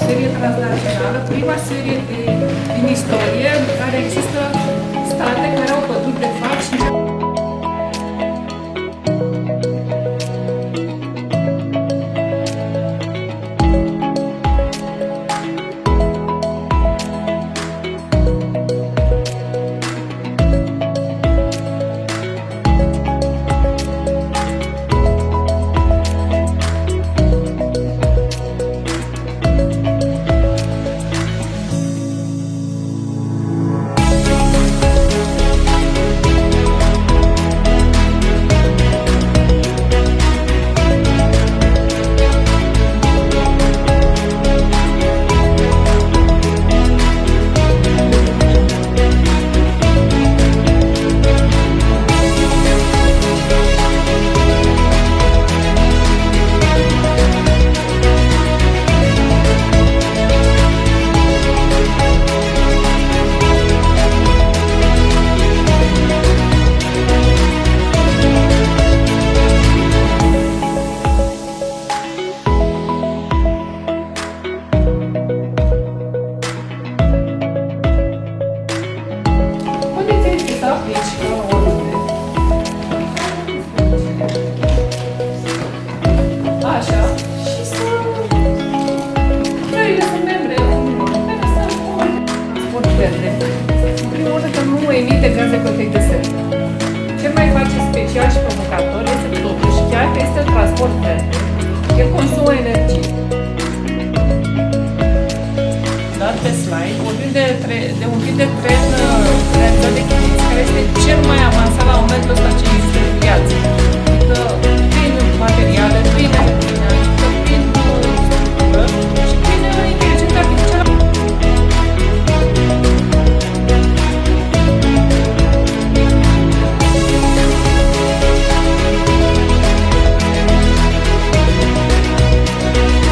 serie transnațională, prima serie din istorie în care există state care au pătut de fapt și așa, și să țările sunt membre să transport verde. În primul rând că nu emite gaze cu efect de seră. Cel mai face special și provocator este totuși chiar că este un transport verde. El consumă energie. Dat pe slide, vorbim de un tip de tren realizat de chinezi, care este cel mai avansat la momentul ăsta ce există